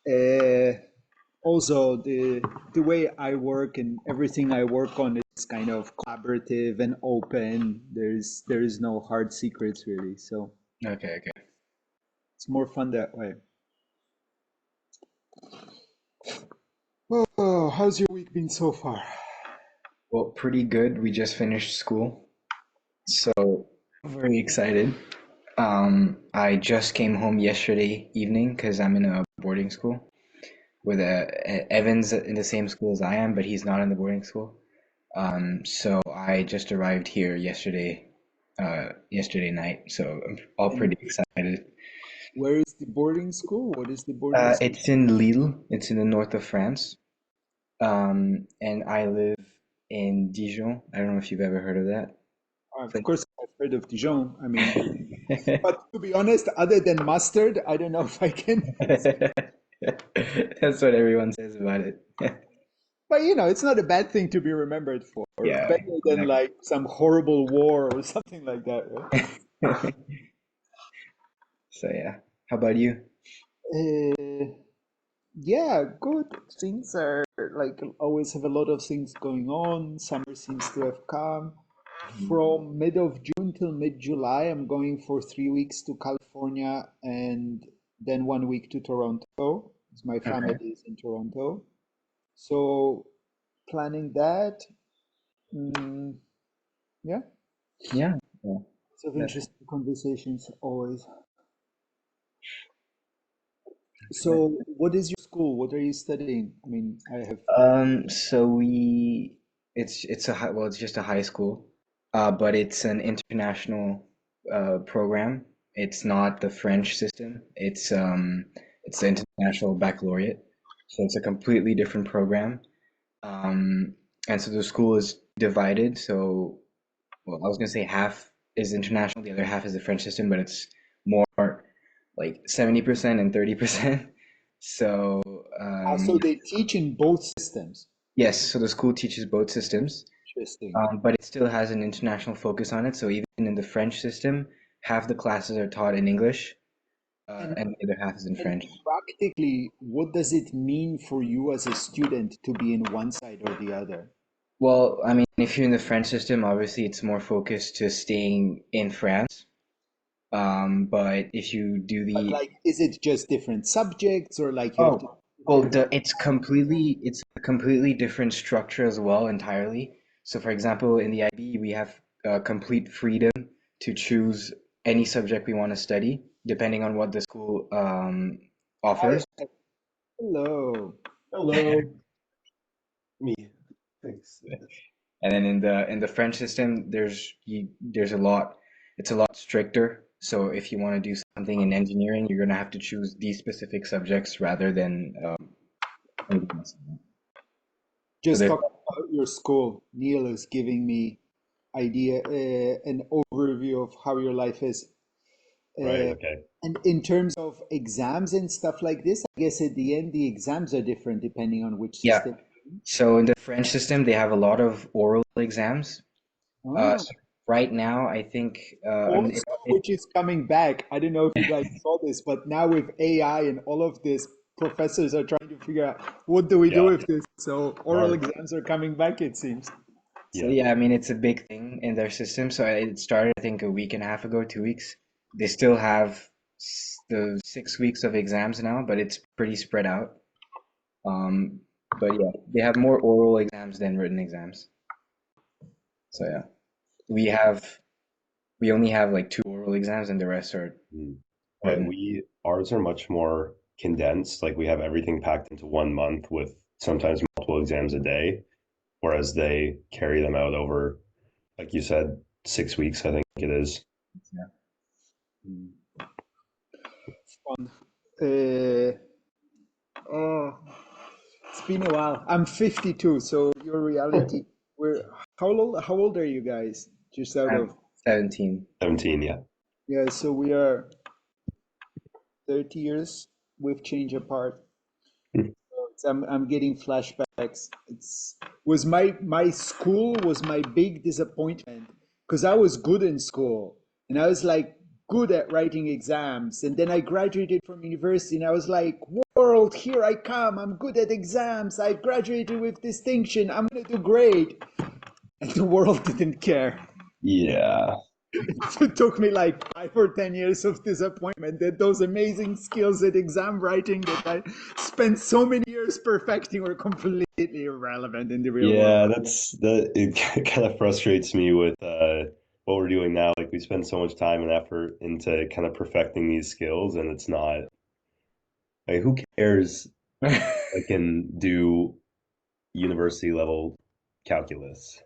Uh, Also, the way I work and everything I work on is kind of collaborative and open. There is no hard secrets really, so Okay, okay. it's more fun that way. Oh, how's your week been so far? Well, pretty good. We just finished school, so very excited. I just came home yesterday evening because I'm in a boarding school with Evan's in the same school as I am, but he's not in the boarding school. So I just arrived here yesterday night, so I'm all And pretty excited. where is the boarding school? What is the boarding school? It's in Lille. It's in the north of France. And I live in Dijon. I don't know if you've ever heard of that Of place. course, I've heard of Dijon. I mean, but to be honest, other than mustard, I don't know if I can. That's what everyone says about it. But it's not a bad thing to be remembered for. Yeah, Better than like some horrible war or something like that, exactly. So yeah. How about you? right? Yeah, good. Things are like always have a lot of things going on. Summer seems to have come. Mhm. From mid of June till mid-July, I'm going for 3 weeks to California and then 1 week to Toronto, 'cause my family Okay. is in Toronto. So planning that. Mm, yeah, Yeah. Yeah. lots of That's interesting conversations always. excellent. So what is your school? What are you studying? I mean, I have. So it's a high, well, it's just a high school, but it's an international program. It's not the French system. It's the international baccalaureate. So it's a completely different program. Um, and so the school is divided. So, well, I was gonna say half is international, the other half is the French system, but it's more like 70% and 30%. So, So they teach in both systems. yes, so the school teaches both systems, Interesting. but it still has an international focus on it. So even in the French system, half the classes are taught in English, And and the other half is in and French. practically, what does it mean for you as a student to be in one side or the other? Well, I mean, if you're in the French system, obviously it's more focused to staying in France. But if you do But the like, is it just different subjects or like you have to oh, well, different? it's a completely different structure as well entirely. So, for example, in the IB, we have complete freedom to choose any subject we want to study, depending on what the school Hi, offers. hello. Hello, me. Thanks. And then in the French system, there's a lot. It's a lot stricter. So if you want to do something in engineering, you're gonna have to choose these specific subjects rather than anything else. So Just there's talking about your school. Neil is giving me an overview of how your life is. Right, Uh, okay. and in terms of exams and stuff like this, I guess at the end the exams are different depending on which Yeah. system. So in the French system, they have a lot of oral exams. Ah, So right now, I think, and also, which is coming back. I don't know if you guys saw this, but now with AI and all of this, professors are trying to figure out what do we do Yeah, with this. So oral smart. exams are coming back, it seems. so Yeah. yeah, I mean, it's a big thing in their system. So it started, I think, a week and a half ago, 2 weeks. They still have the 6 weeks of exams now, but it's pretty spread out. Um, but yeah, they have more oral exams than written exams. So yeah, we have we only have like two oral exams, and the rest are Mm. Right. written. Ours are much more condensed. Like we have everything packed into 1 month with sometimes multiple exams a day, whereas they carry them out over, like you said, 6 weeks, I think it is. Yeah. Mm. It's fun. Uh, oh, it's been a while. I'm 52, so your reality. We're how old are you guys? Just out I'm of 17. 17, yeah. yeah, so we are 30 years with change apart. Hmm. I'm getting flashbacks. It's was my school was my big disappointment because I was good in school and I was like good at writing exams, and then I graduated from university and I was like, world, here I come, I'm good at exams, I graduated with distinction, I'm gonna do great. And the world didn't care. Yeah. It took me like 5 or 10 years of disappointment that those amazing skills at exam writing that I spent so many years perfecting were completely irrelevant in the real world. Yeah, it kind of frustrates me with what we're doing now. Like we spend so much time and effort into kind of perfecting these skills, and it's not like who cares? I can do university level calculus.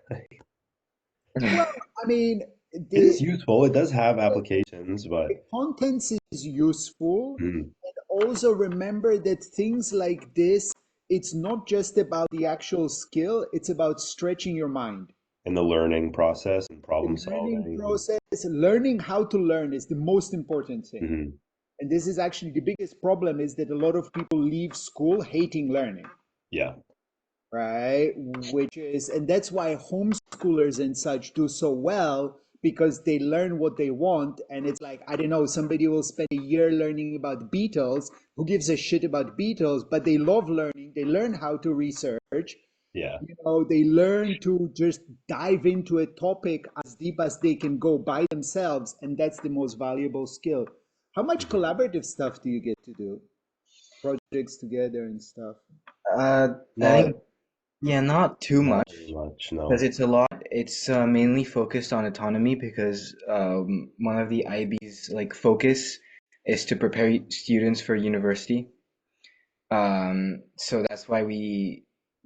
Well, I mean, It the, is useful. It does have applications, the but contents is useful. mm, Also remember that things like this, it's not just about the actual skill, it's about stretching your mind. in the learning process and The problem learning solving. process, learning how to learn is the most important thing. Mhm. And this is actually the biggest problem is that a lot of people leave school hating learning, Yeah. right? Which is, and that's why homeschoolers and such do so well because they learn what they want. And it's like, I don't know, somebody will spend a year learning about Beatles. Who gives a shit about Beatles? But they love learning. They learn how to research. Yeah. They learn to just dive into a topic as deep as they can go by themselves. And that's the most valuable skill. How much Mhm. collaborative stuff do you get to do? Projects together and stuff. Uh, I Not think, yeah, not too not much very much, because no. it's a lot. It's mainly focused on autonomy because one of the IB's like focus is to prepare students for university. So that's why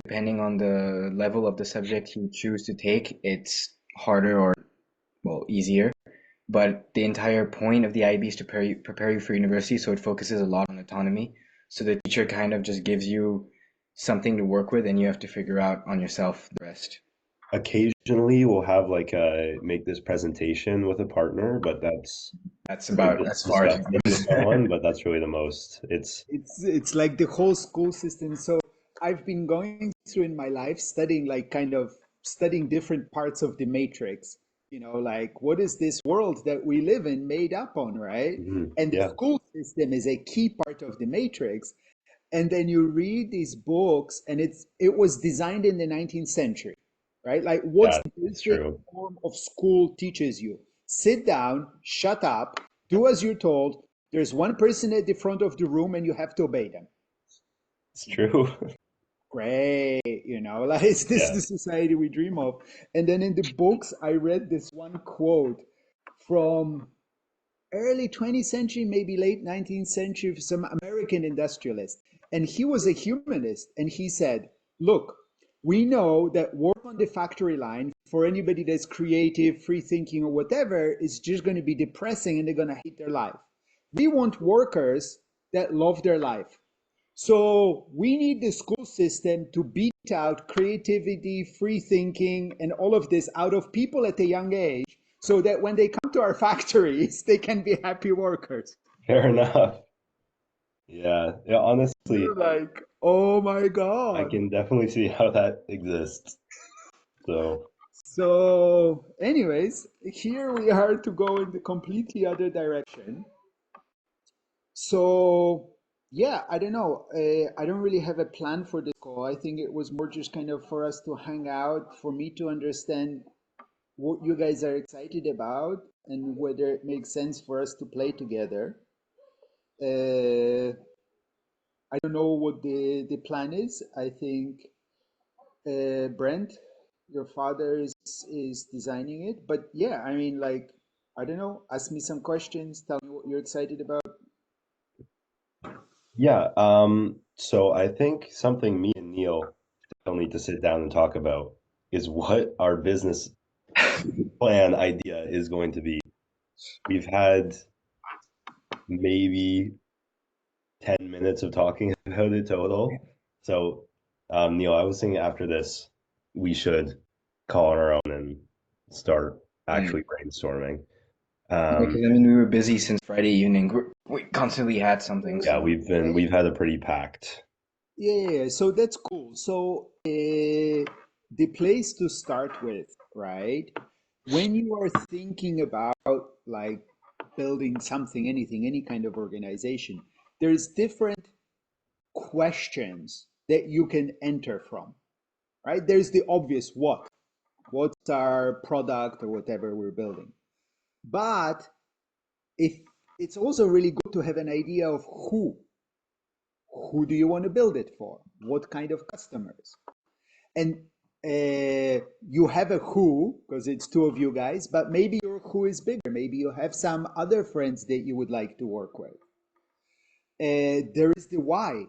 depending on the level of the subject you choose to take, it's harder or well easier. But the entire point of the IB is to prepare you for university, so it focuses a lot on autonomy. So the teacher kind of just gives you something to work with, and you have to figure out on yourself the rest. Occasionally we'll have like a make this presentation with a partner, but that's That's or about just as far as discuss it it with goes. someone, but that's really the most. It's like the whole school system. So I've been going through in my life studying like kind of studying different parts of the matrix. Like what is this world that we live in made up on, right? Mhm. And the Yeah. school system is a key part of the matrix. And then you read these books and it was designed in the 19th century, right? Like what's Yeah, the it's basic true. form of school teaches you? Sit down, shut up, do as you're told. There's one person at the front of the room and you have to obey them. It's true. Great, like is this Yeah. the society we dream of? And then in the books I read this one quote from early 20th century, maybe late 19th century, some American industrialist. And he was a humanist. And he said, look, we know that work on the factory line for anybody that's creative, free thinking, or whatever is just going to be depressing and they're going to hate their life. We want workers that love their life. So we need the school system to beat out creativity, free thinking, and all of this out of people at a young age so that when they come to our factories, they can be happy workers. Fair enough. Yeah. Yeah, You're honestly, like, oh my I God. can definitely see how that exists. So, So, anyways, here we are to go in the completely other direction. So, yeah, I don't know. I don't really have a plan for this call. I think it was more just kind of for us to hang out, for me to understand what you guys are excited about and whether it makes sense for us to play together. Uh, I don't know what the plan is. I think Brent, your father is designing it, but yeah, I mean, like, I don't know. Ask me some questions. Tell me what you're excited about. yeah, so I think something me and Neil still need to sit down and talk about is what our business plan idea is going to be. We've had maybe 10 minutes of talking about it total. So, Neil, I was thinking after this, we should call on our own and start Mm. actually brainstorming. Because I mean, we were busy since Friday evening. We constantly had something, Yeah, so we've had a pretty packed. Yeah, so that's cool. So the place to start with, right? When you are thinking about like building something, anything, any kind of organization, there's different questions that you can enter from, right? There's the obvious what's our product or whatever we're building. But if it's also really good to have an idea of who do you want to build it for? What kind of customers? And you have a who because it's two of you guys, but maybe your who is bigger. Maybe you have some other friends that you would like to work with. There is the why,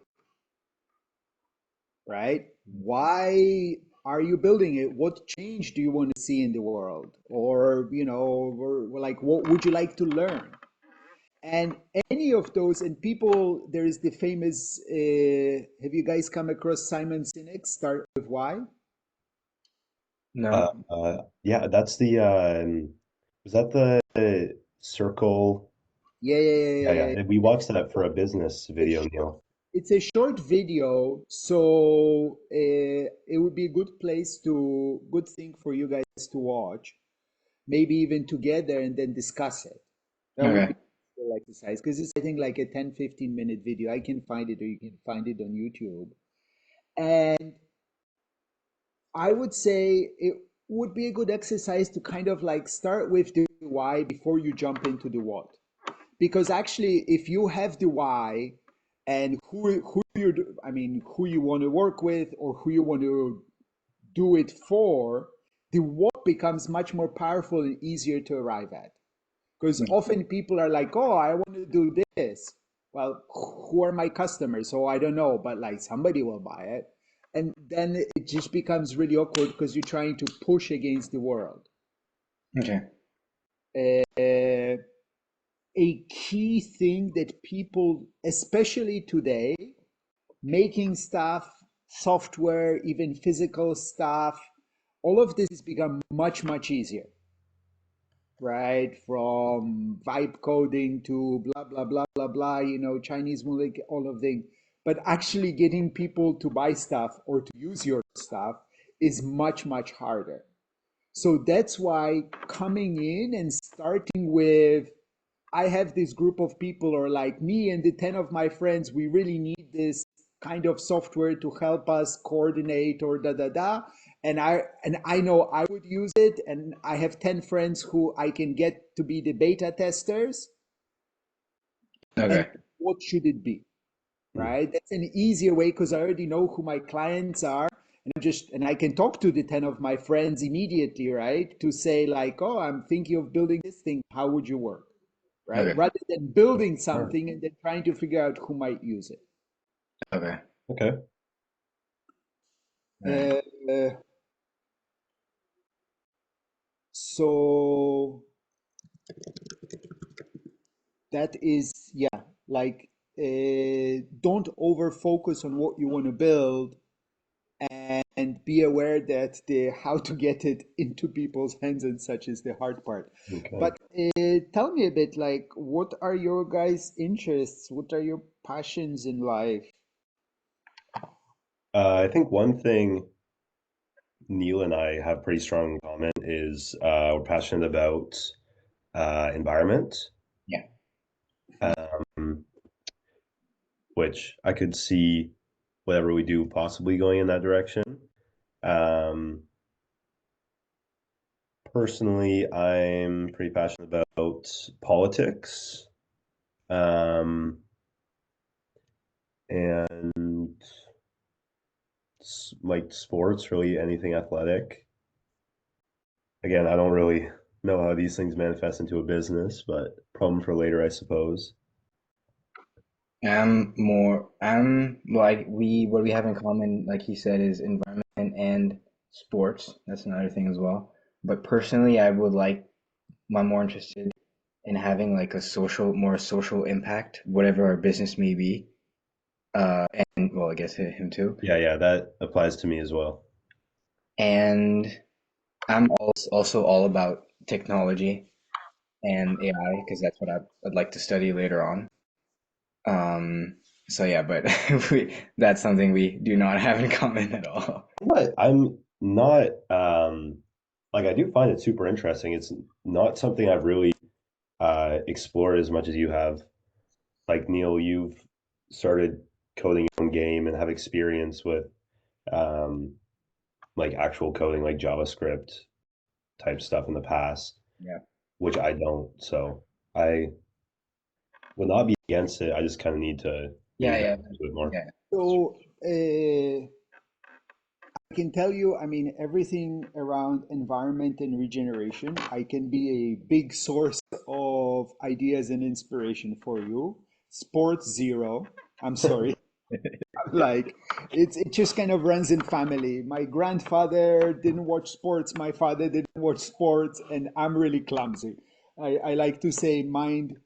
right? Why are you building it? What change do you want to see in the world? Or, like, what would you like to learn? And any of those, and people, there is the famous, have you guys come across Simon Sinek, Start with Why? No. Yeah, that's the was that the circle? Yeah. We watched that for a business video, Neil. It's a short video, so it would be a good thing for you guys to watch, maybe even together and then discuss it. That would be Okay. a cool exercise because it's, I think, like a 10-15 minute video. I can find it, or you can find it on YouTube. And I would say it would be a good exercise to kind of like start with the why before you jump into the what. Because actually, if you have the why and who you want to work with or who you want to do it for, the what becomes much more powerful and easier to arrive at. Because often people are like, oh, I want to do this. Well, who are my customers? So I don't know, but like somebody will buy it. And then it just becomes really awkward because you're trying to push against the world. Okay. A key thing that people, especially today, making stuff, software, even physical stuff, all of this has become much, much easier, right? From vibe coding to blah, blah, blah, blah, blah, Chinese music, all of them. But actually getting people to buy stuff or to use your stuff is much, much harder. So that's why coming in and starting with, I have this group of people, or like me and the 10 of my friends, we really need this kind of software to help us coordinate or da da da. And I know I would use it, and I have 10 friends who I can get to be the beta testers. And Okay. what should it be? Right? That's an easier way because I already know who my clients are. And I can talk to the 10 of my friends immediately, right? To say like, oh, I'm thinking of building this thing. How would you work? Right? Okay. Rather than building something and then trying to figure out who might use it. Okay. Okay. Right. So that is, yeah, like don't over focus on what you want to build, and be aware that the how to get it into people's hands and such is the hard part. Okay. But tell me a bit, like, what are your guys' interests? What are your passions in life? I think one thing Neil and I have pretty strong in common is we're passionate about environment, Yeah. um, which I could see whatever we do possibly going in that direction. Um, Personally, I'm pretty passionate about politics, and like sports, really anything athletic. Again, I don't really know how these things manifest into a business, but problem for later, I suppose. Like what we have in common, like he said, is environment and sports. That's another thing as well. But personally, I'm more interested in having like more social impact, whatever our business may be. And well, I guess him too. Yeah, that applies to me as well. And I'm also all about technology and AI because that's what I'd like to study later on. So yeah, but that's something we do not have in common at all. But I'm not like I do find it super interesting. It's not something I've really explored as much as you have. Like Neil, you've started coding your own end game and have experience with like actual coding, like JavaScript type stuff in the past, Yeah. which I don't. So I would not be against it. I just kind of need to Yeah, maybe yeah, dive into it more. yeah. So I can tell you, I mean, everything around environment and regeneration, I can be a big source of ideas and inspiration for you. Sports, zero. I'm sorry. Like it just kind of runs in family. My grandfather didn't watch sports, my father didn't watch sports, and I'm really clumsy. I like to say mind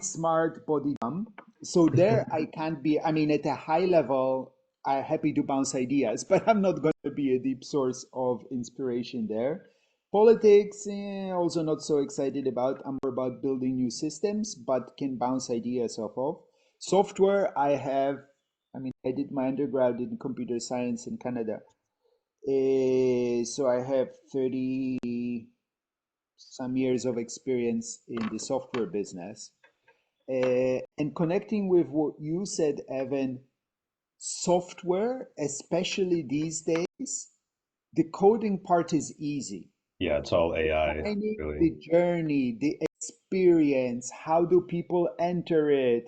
smart, body dumb. So there I can't be, I mean, at a high level, I'm happy to bounce ideas, but I'm not going to be a deep source of inspiration there. Politics, also not so excited about. I'm more about building new systems, but can bounce ideas off of. Software, I have, I mean, I did my undergrad in computer science in Canada. So I have 30 some years of experience in the software business. And connecting with what you said, Evan, software, especially these days, the coding part is easy. Yeah, it's all AI, Defining really. the journey, the experience, how do people enter it?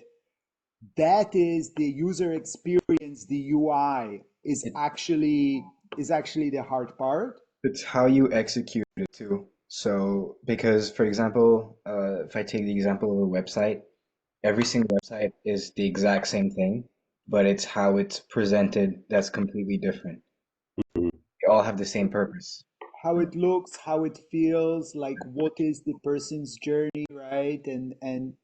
That is the user experience, the UI It, is actually the hard part. it's how you execute it too. So, because for example, if I take the example of a website, every single website is the exact same thing, but it's how it's presented that's completely different. Mhm. They all have the same purpose. How it looks, how it feels, like what is the person's journey, right? And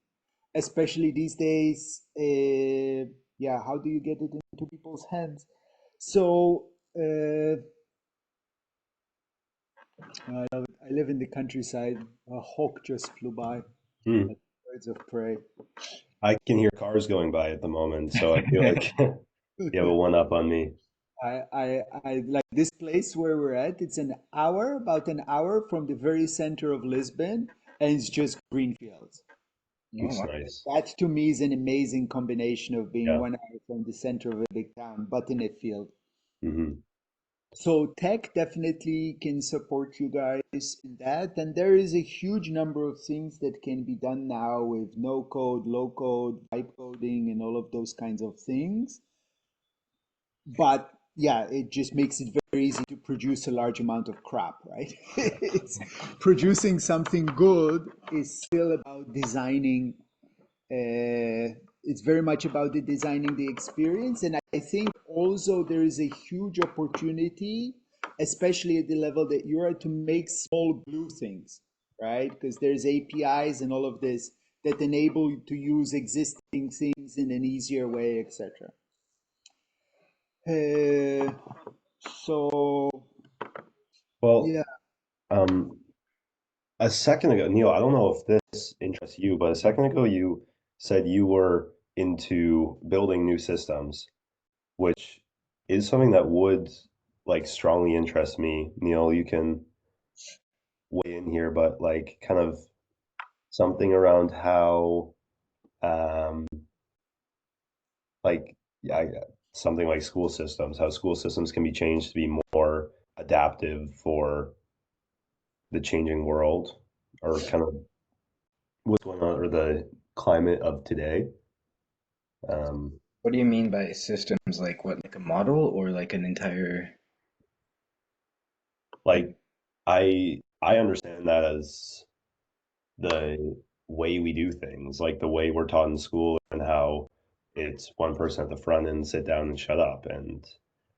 especially these days, yeah, how do you get it into people's hands? So I live in the countryside. A hawk just flew by. Hmm. Like birds of prey. I can hear cars going by at the moment, so I feel like you have a one up on me. I like this place where we're at. It's an hour, about an hour from the very center of Lisbon, and it's just green fields. Oh, It's wow. nice. That to me is an amazing combination of being Yeah. 1 hour from the center of a big town, but in a field. Hmm. So tech definitely can support you guys in that. And there is a huge number of things that can be done now with no code, low code, vibe coding, and all of those kinds of things. But yeah, it just makes it very easy to produce a large amount of crap, right? It's producing something good is still about designing. It's very much about the designing the experience, and I think also there is a huge opportunity, especially at the level that you're at, to make small glue things, right? Because there's APIs and all of this that enable you to use existing things in an easier way, etc. Uh, so Well, yeah, um, a second ago, Neil, I don't know if this interests you, but a second ago you said you were into building new systems, which is something that would like strongly interest me. Neil, you can weigh in here, but like kind of something around how um like yeah, something like school systems, how school systems can be changed to be more adaptive for the changing world or kind of what's going on or the climate of today. Um, What do you mean by systems? Like what, like a model or like an entire, like, like I understand that as the way we do things, like the way we're taught in school and how it's one person at the front and sit down and shut up and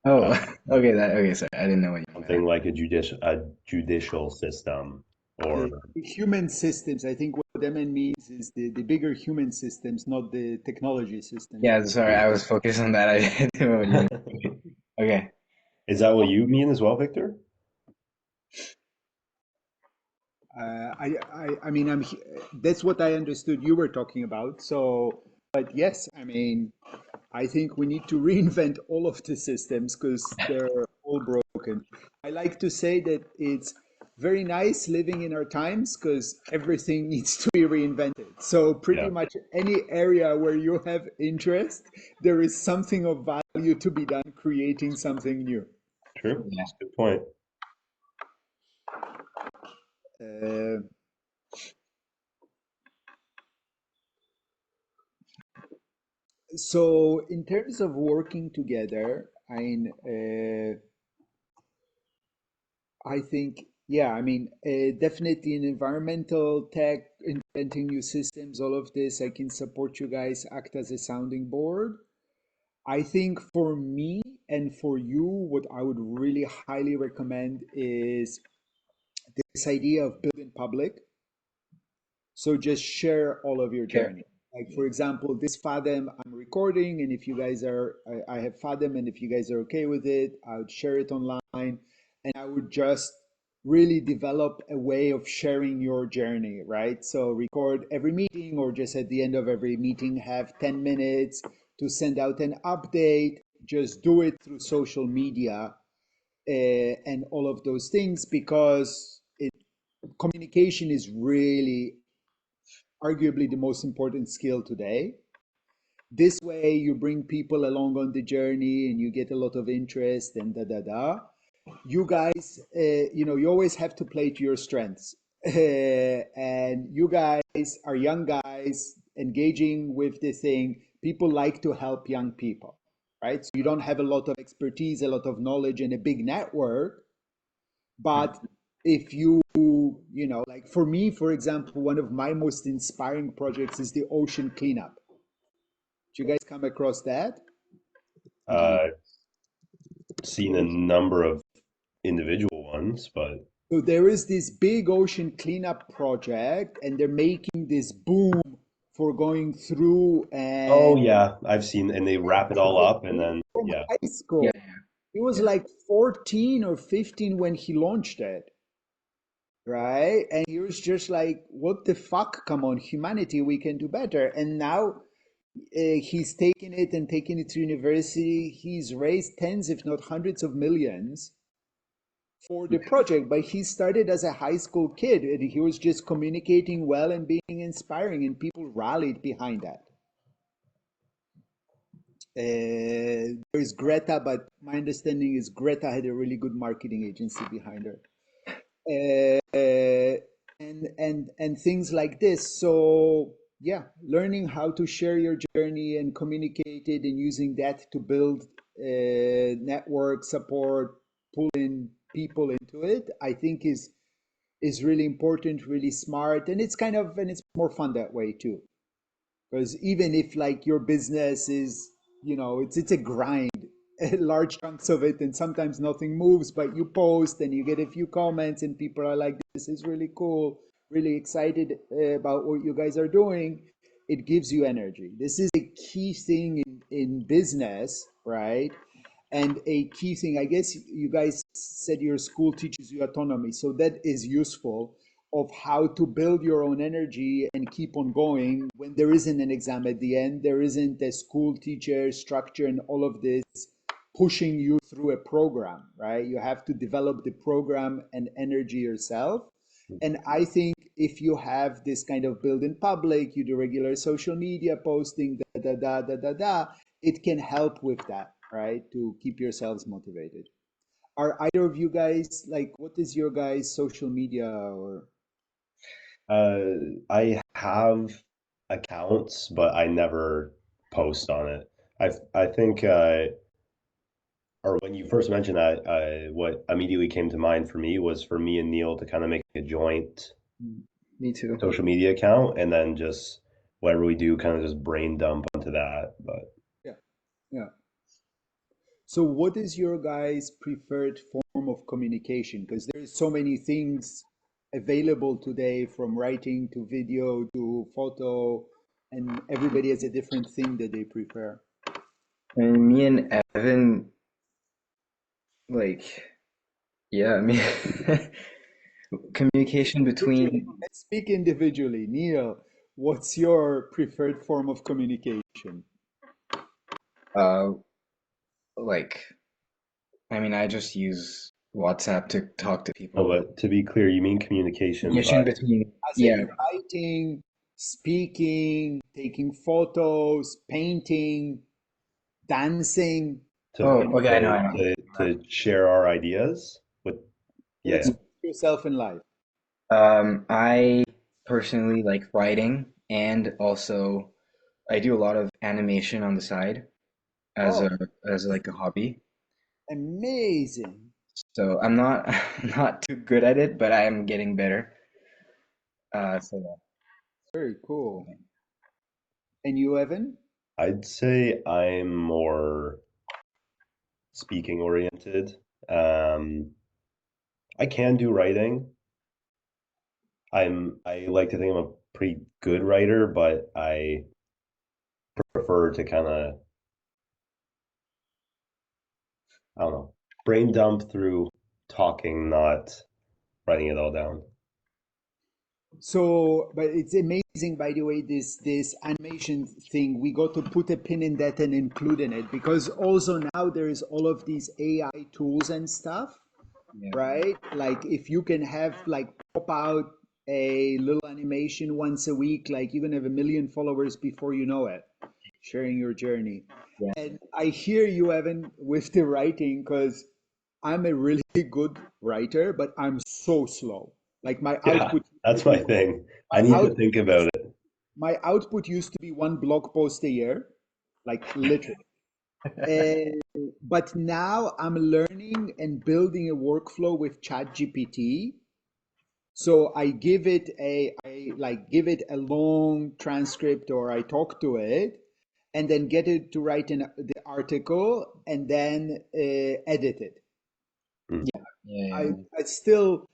oh, uh, okay, sorry. I didn't know what you meant by something like a judicial system or the human systems. I think what Demen means is the bigger human systems, not the technology systems. Yeah, sorry, I was focused on that. I didn't know what you meant. Okay. is that what you mean as well, Victor? I mean, that's what I understood you were talking about. So, but yes, I mean, I think we need to reinvent all of the systems because they're all broken. I like to say that it's very nice living in our times because everything needs to be reinvented. So pretty Yeah, much any area where you have interest, there is something of value to be done creating something new. true. Yeah. That's a good point. Uh, so in terms of working together, I think, yeah, definitely in environmental tech, inventing new systems, all of this, I can support you guys, act as a sounding board. I think for me and for you, what I would really highly recommend is this idea of building public. So just share all of your Sure. journey. Like for example, this Fathom I'm recording, and if you guys are, I have Fathom, and if you guys are okay with it, I would share it online, and I would just really develop a way of sharing your journey, right? So record every meeting, or just at the end of every meeting, have 10 minutes to send out an update. Just do it through social media and all of those things because communication is really arguably the most important skill today. This way, you bring people along on the journey and you get a lot of interest and da da da. You guys, you always have to play to your strengths. And you guys are young guys engaging with the thing. People like to help young people, right? So you don't have a lot of expertise, a lot of knowledge, and a big network. But if like for me, for example, one of my most inspiring projects is the ocean cleanup. Did you guys come across that? Uh, seen a number of individual ones, but So there is this big ocean cleanup project, and they're making this boom for going through oh and yeah, I've seen, and they wrap it all up, and then from yeah, high school. Yeah. He was Yeah. like 14 or 15 when he launched it, right? And he was just like, what the fuck? Come on, humanity, we can do better. And now he's taken it and taken it to university. He's raised tens, if not hundreds of millions for the project, but he started as a high school kid and he was just communicating well and being inspiring, and people rallied behind that. There's Greta, but my understanding is Greta had a really good marketing agency behind her. And things like this. So yeah, learning how to share your journey and communicate it and using that to build network support, pull in people into it, I think is really important, really smart, and it's more fun that way too. Because even if like your business is, it's a grind, large chunks of it, and sometimes nothing moves, but you post and you get a few comments, and people are like, "This is really cool, really excited about what you guys are doing." It gives you energy. This is a key thing in business, right? And a key thing, I guess you guys said your school teaches you autonomy, so that is useful of how to build your own energy and keep on going when there isn't an exam at the end, there isn't a school teacher structure and all of this pushing you through a program, right? You have to develop the program and energy yourself. And I think if you have this kind of build in public, you do regular social media posting, da da da da da da, it can help with that, right? To keep yourselves motivated. Are either of you guys like, what is your guys' social media or? uh, I have accounts, but I never post on it. I think, or when you first mentioned that, what immediately came to mind for me was for me and Neil to kind of make a joint Me too. social media account, and then just whatever we do, kind of just brain dump onto that. But Yeah, yeah. So, what is your guys' preferred form of communication? Because there's so many things available today, from writing to video to photo, and everybody has a different thing that they prefer. And me and Evan, like, yeah, I mean, communication Individually, between, let's speak individually. Neil, what's your preferred form of communication? uh, like, I mean, I just use WhatsApp to talk to Oh, people. but to be clear, you mean communication by Communication between, As yeah. in writing, speaking, taking photos, painting, dancing, to Oh, you know, okay, I know. to share our ideas with to yeah. express yourself in life. I personally like writing, and also I do a lot of animation on the side as a Oh, as like a hobby. amazing. So I'm not I'm not too good at it, but I am getting better. So Very cool. And you, Evan? I'd say I'm more speaking oriented. Um, I can do writing. I like to think I'm a pretty good writer, but I prefer to kind of, I don't know, brain dump through talking, not writing it all down. So, but it's amazing, by the way, this animation thing. We got to put a pin in that and include in it because also now there is all of these AI tools and stuff, yeah, right? Like if you can have like pop out a little animation once a week, like you're gonna have a million followers before you know it, sharing your journey. yeah, And I hear you, Evan, with the writing, because I'm a really good writer, but I'm so slow. Like Yeah, that's my thing. I my need to think output about it. my output used to be one blog post a year, like literally. Uh, but now I'm learning and building a workflow with ChatGPT. So I like give it a long transcript or I talk to it and then get it to write the article and then edit it. Hmm. yeah, yeah, I still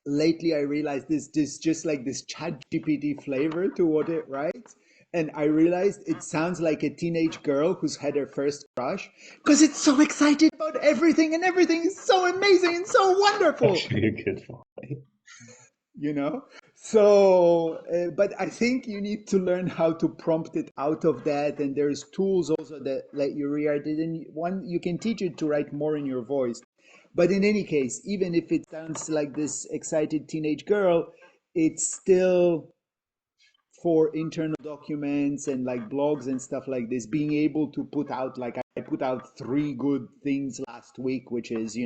lately I realized this just like this chat GPT flavor to what it writes. And I realized it sounds like a teenage girl who's had her first crush because it's so excited about everything and everything is so amazing and so wonderful, Actually, a good point. you know? So, but I think you need to learn how to prompt it out of that. And there's tools also that let you rewrite it. And one, you can teach it to write more in your voice. But in any case, even if it sounds like this excited teenage girl, it's still for internal documents and like blogs and stuff like this, being able to put out, like I put out 3 good things last week, which is,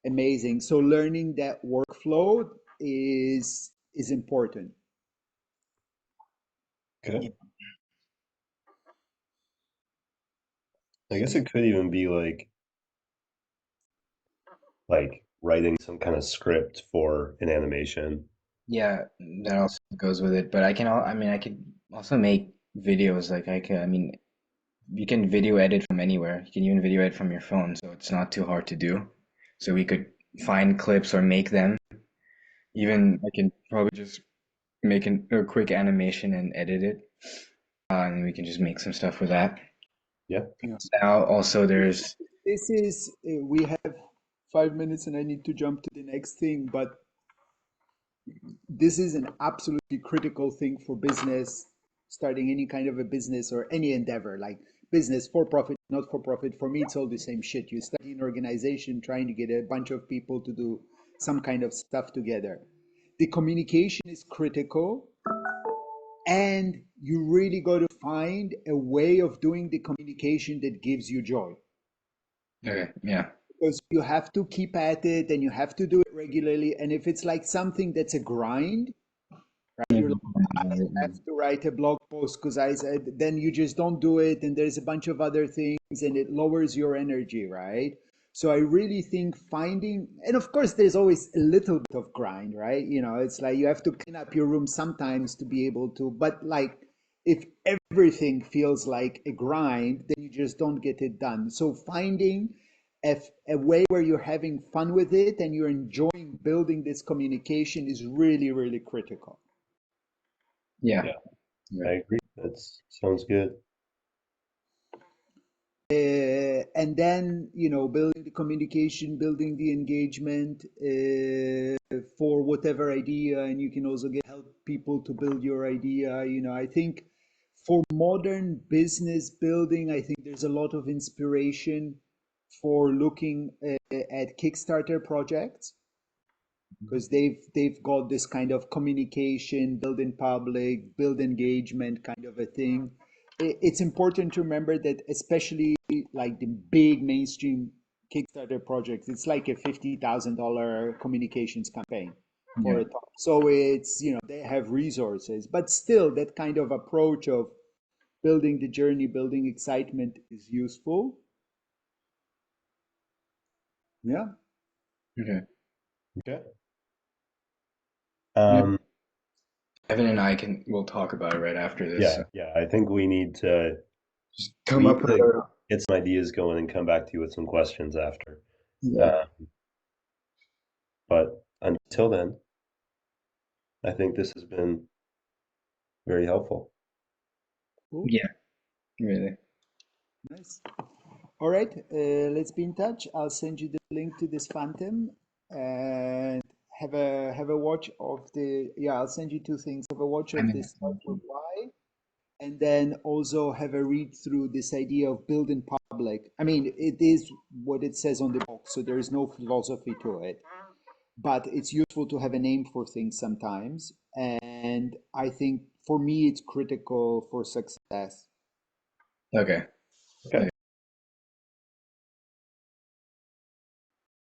amazing. So learning that workflow is important. yeah. Okay. I guess it could even be like writing some kind of script for an animation. Yeah, that also goes with it. But I mean, I could also make videos. Like I mean, you can video edit from anywhere. You can even video edit from your phone, so it's not too hard to do. So we could find clips or make them. Even I can probably just make a quick animation and edit it, and we can just make some stuff with that. Yeah. Yeah. Now, also, there's This is, we have 5 minutes and I need to jump to the next thing, but this is an absolutely critical thing for business, starting any kind of a business or any endeavor, like business, for profit, not for profit. For me, it's all the same shit. You study an organization trying to get a bunch of people to do some kind of stuff together. The communication is critical, and you really got to find a way of doing the communication that gives you joy, okay, yeah, because you have to keep at it and you have to do it regularly. And if it's like something that's a grind, right? You're like, have to write a blog post because I said, then you just don't do it. And there's a bunch of other things and it lowers your energy, right? So I really think finding, and of course, there's always a little bit of grind, right? It's like you have to clean up your room sometimes to be able to, but like if everything feels like a grind, then you just don't get it done. So finding a way where you're having fun with it and you're enjoying building this communication is really, really critical. yeah, Yeah, yeah, I agree. That sounds good. And then building the communication, building the engagement for whatever idea, and you can also help people to build your idea. I think for modern business building, I think there's a lot of inspiration for looking at Kickstarter projects, because they've got this kind of communication, build in public, build engagement kind of a thing. It's important to remember that especially like the big mainstream Kickstarter projects, it's like a $50,000 communications campaign for Yeah. a talk. So it's, they have resources, but still that kind of approach of building the journey, building excitement is useful. Yeah. Okay. Okay. Yeah. Um, Evan and we'll talk about it right after this. yeah. I think we need to Just come up with get some ideas going and come back to you with some questions after. Yeah. But until then, I think this has been very helpful. Cool. Yeah, really. Nice. All right, let's be in touch. I'll send you the link to this Phantom and have a watch of the. Yeah, I'll send you two things. Have a watch of this Start with Why, and then also have a read through this idea of build in public. I mean, it is what it says on the box, so there is no philosophy to it, but it's useful to have a name for things sometimes. And I think for me, it's critical for success. Okay. Okay.